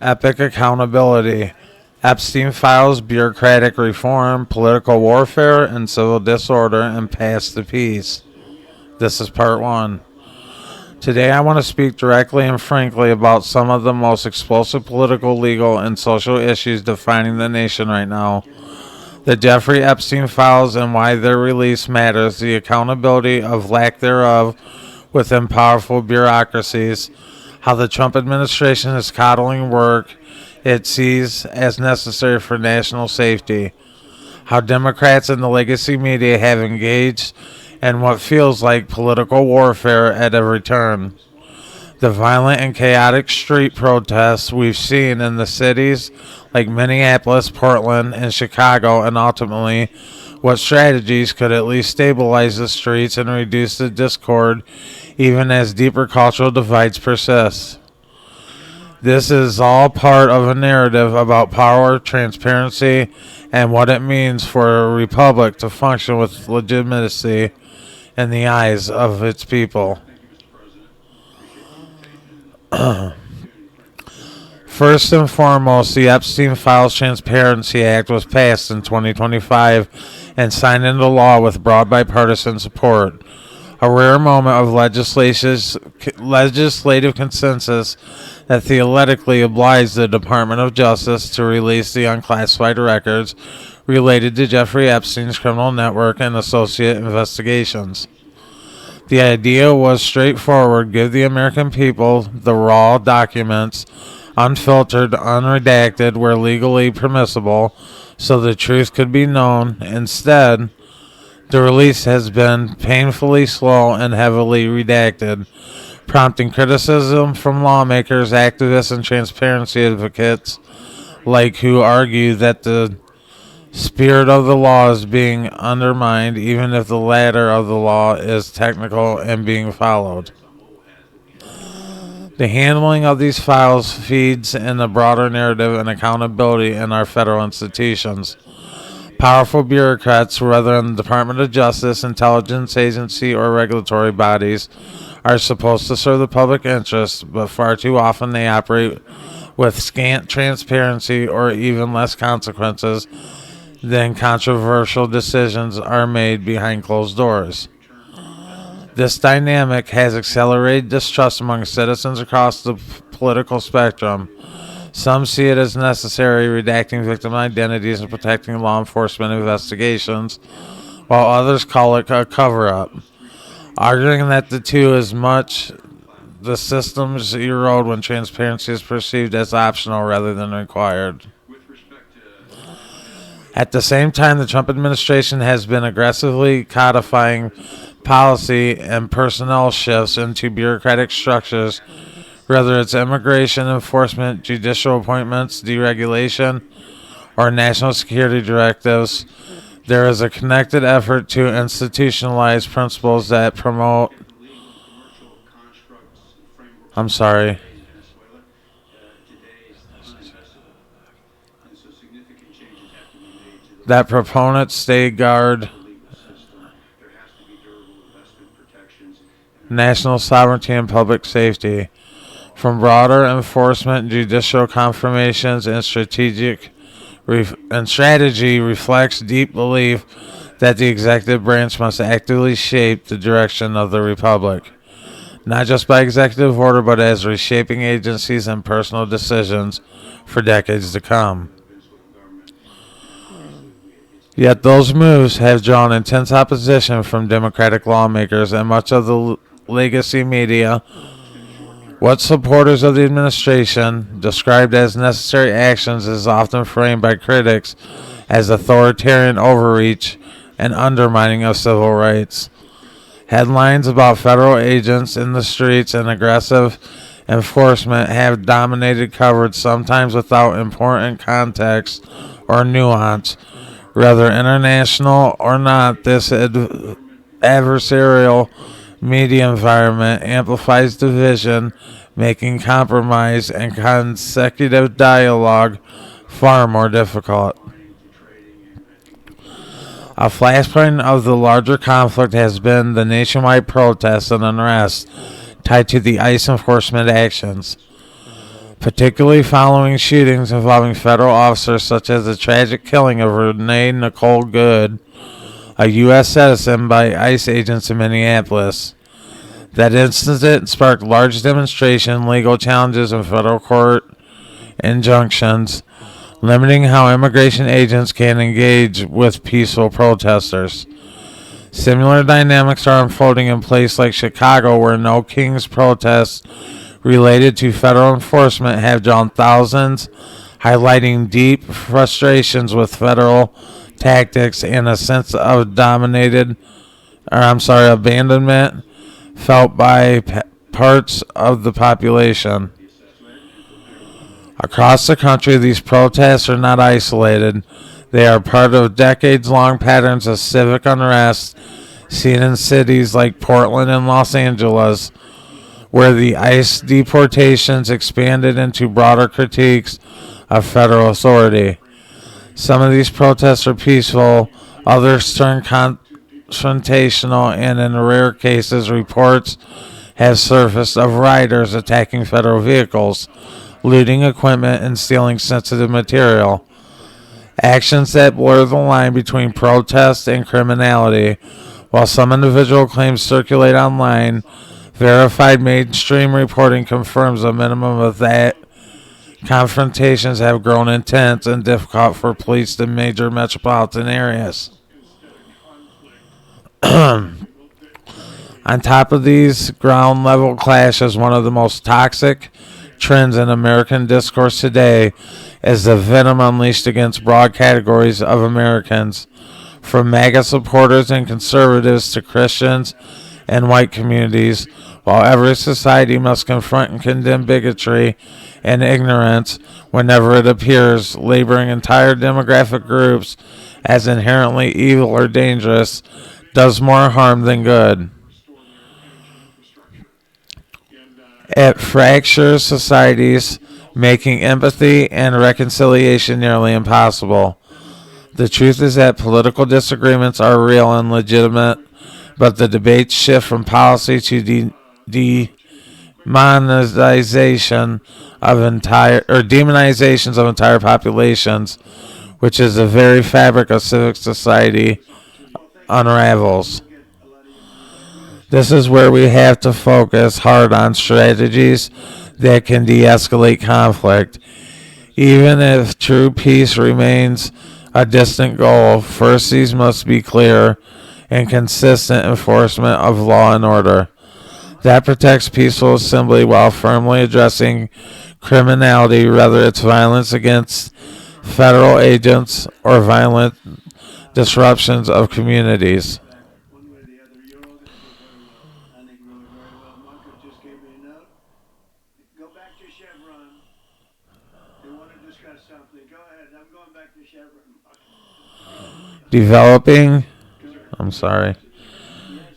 Epic accountability. Epstein Files, bureaucratic reform, political warfare, and civil disorder, and path to peace. This is part one. Today I want to speak directly and frankly about some of the most explosive political, legal, and social issues defining the nation right now. The Jeffrey Epstein Files and why their release matters, the accountability of lack thereof within powerful bureaucracies, how the Trump administration is coddling work it sees as necessary for national safety, how Democrats and the legacy media have engaged in what feels like political warfare at every turn, the violent and chaotic street protests we've seen in the cities like Minneapolis, Portland, and Chicago, and ultimately what strategies could at least stabilize the streets and reduce the discord even as deeper cultural divides persist. This is all part of a narrative about power, transparency, and what it means for a republic to function with legitimacy in the eyes of its people. First and foremost, the Epstein Files Transparency Act was passed in 2025 and signed into law with broad bipartisan support. A rare moment of legislative consensus that theoretically obliged the Department of Justice to release the unclassified records related to Jeffrey Epstein's criminal network and associate investigations. The idea was straightforward: give the American people the raw documents, unfiltered, unredacted, where legally permissible, so the truth could be known. Instead, the release has been painfully slow and heavily redacted, prompting criticism from lawmakers, activists, and transparency advocates like who argue that the spirit of the law is being undermined, even if the letter of the law is technical and being followed. The handling of these files feeds in the broader narrative and accountability in our federal institutions. Powerful bureaucrats, whether in the Department of Justice, intelligence agency, or regulatory bodies, are supposed to serve the public interest, but far too often they operate with scant transparency or even less consequences than controversial decisions are made behind closed doors. This dynamic has accelerated distrust among citizens across the political spectrum. Some see it as necessary, redacting victim identities and protecting law enforcement investigations, while others call it a cover-up, arguing that the two is much the systems erode when transparency is perceived as optional rather than required. At the same time, the Trump administration has been aggressively codifying policy and personnel shifts into bureaucratic structures, whether it's immigration enforcement, judicial appointments, deregulation, or national security directives. There is a connected effort to institutionalize principles that promote that proponents stay guard national sovereignty and public safety. From broader enforcement, judicial confirmations, and strategy reflects deep belief that the executive branch must actively shape the direction of the republic, not just by executive order, but as reshaping agencies and personal decisions for decades to come. Yet those moves have drawn intense opposition from Democratic lawmakers and much of the legacy media. What supporters of the administration described as necessary actions is often framed by critics as authoritarian overreach and undermining of civil rights. Headlines about federal agents in the streets and aggressive enforcement have dominated coverage, sometimes without important context or nuance. Whether international or not, this adversarial media environment amplifies division, making compromise and consecutive dialogue far more difficult. A flashpoint of the larger conflict has been the nationwide protests and unrest tied to the ICE enforcement actions. particularly following shootings involving federal officers, such as the tragic killing of Renee Nicole Good, a U.S. citizen, by ICE agents in Minneapolis. That incident sparked large demonstration, legal challenges, and federal court injunctions, limiting how immigration agents can engage with peaceful protesters. Similar dynamics are unfolding in places like Chicago, where No Kings protests related to federal enforcement have drawn thousands, highlighting deep frustrations with federal tactics and a sense of abandonment felt by parts of the population. Across the country, these protests are not isolated. They are part of decades-long patterns of civic unrest seen in cities like Portland and Los Angeles, where the ICE deportations expanded into broader critiques of federal authority. Some of these protests are peaceful, others turn confrontational, and in rare cases, reports have surfaced of rioters attacking federal vehicles, looting equipment, and stealing sensitive material. Actions that blur the line between protest and criminality. While some individual claims circulate online, verified mainstream reporting confirms a minimum of that confrontations have grown intense and difficult for police in major metropolitan areas. On top of these ground-level clashes, one of the most toxic trends in American discourse today is the venom unleashed against broad categories of Americans, from MAGA supporters and conservatives to Christians and white communities. While every society must confront and condemn bigotry and ignorance whenever it appears, labeling entire demographic groups as inherently evil or dangerous does more harm than good. It fractures societies, making empathy and reconciliation nearly impossible. The truth is that political disagreements are real and legitimate, but the debates shift from policy to demonizations of entire populations, which is the very fabric of civic society unravels. This is where we have to focus hard on strategies that can de-escalate conflict. Even if true peace remains a distant goal, first these must be clear and consistent enforcement of law and order. That protects peaceful assembly while firmly addressing criminality, whether it's violence against federal agents or violent disruptions of communities.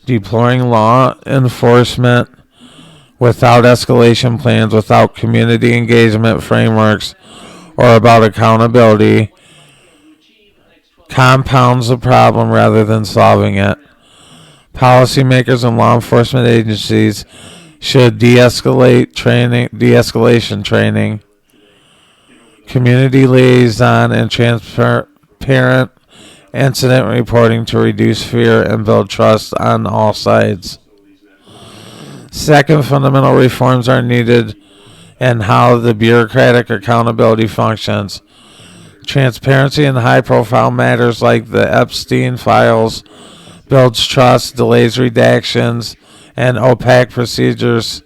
Deploying law enforcement without escalation plans, without community engagement frameworks, or about accountability compounds the problem rather than solving it. Policymakers and law enforcement agencies should de-escalation training, community liaison, and transparent incident reporting to reduce fear and build trust on all sides. Second, fundamental reforms are needed in how the bureaucratic accountability functions. Transparency in high-profile matters like the Epstein Files builds trust, delays redactions, and opaque procedures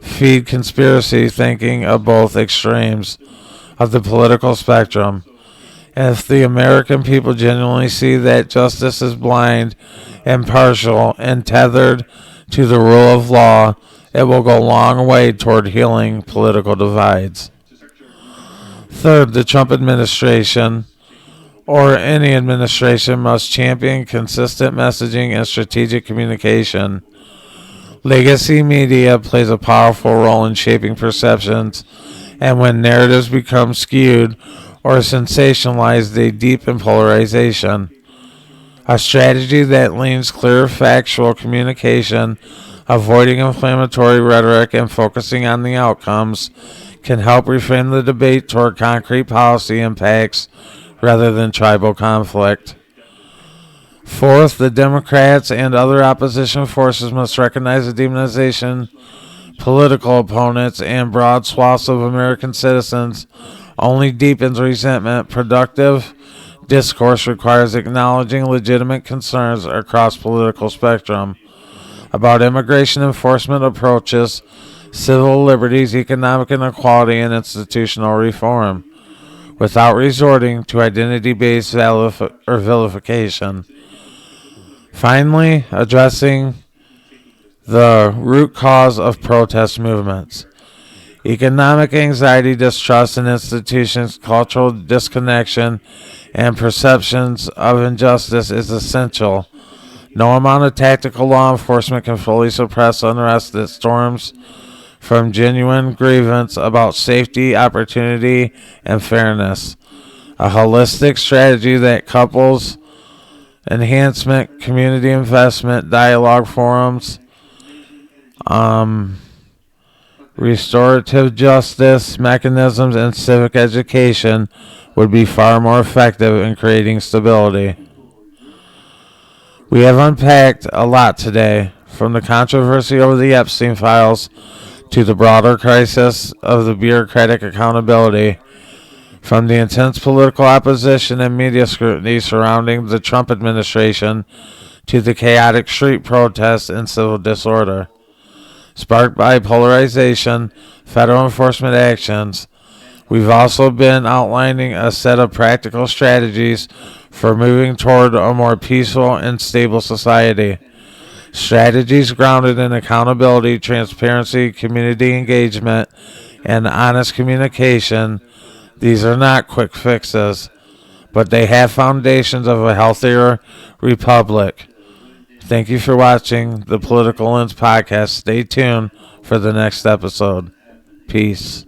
feed conspiracy thinking of both extremes of the political spectrum. If the American people genuinely see that justice is blind, impartial, and tethered to the rule of law, it will go a long way toward healing political divides. Third, the Trump administration, or any administration, must champion consistent messaging and strategic communication. Legacy media plays a powerful role in shaping perceptions, and when narratives become skewed or sensationalized, they deepen polarization. A strategy that leans clear, factual communication, avoiding inflammatory rhetoric, and focusing on the outcomes can help reframe the debate toward concrete policy impacts rather than tribal conflict. Fourth, the Democrats and other opposition forces must recognize the demonization political opponents and broad swaths of American citizens only deepens resentment. Productive discourse requires acknowledging legitimate concerns across political spectrum about immigration enforcement approaches, civil liberties, economic inequality, and institutional reform, without resorting to identity-based vilification. Finally, addressing the root cause of protest movements. Economic anxiety, distrust in institutions, cultural disconnection, and perceptions of injustice is essential. No amount of tactical law enforcement can fully suppress unrest that storms from genuine grievance about safety, opportunity, and fairness. A holistic strategy that couples enhancement, community investment, dialogue forums, restorative justice mechanisms, and civic education would be far more effective in creating stability. We have unpacked a lot today, from the controversy over the Epstein Files to the broader crisis of the bureaucratic accountability, from the intense political opposition and media scrutiny surrounding the Trump administration to the chaotic street protests and civil disorder sparked by polarization, federal enforcement actions. We've also been outlining a set of practical strategies for moving toward a more peaceful and stable society. Strategies grounded in accountability, transparency, community engagement, and honest communication. These are not quick fixes, but they have foundations of a healthier republic. Thank you for watching the Political Lens Podcast. Stay tuned for the next episode. Peace.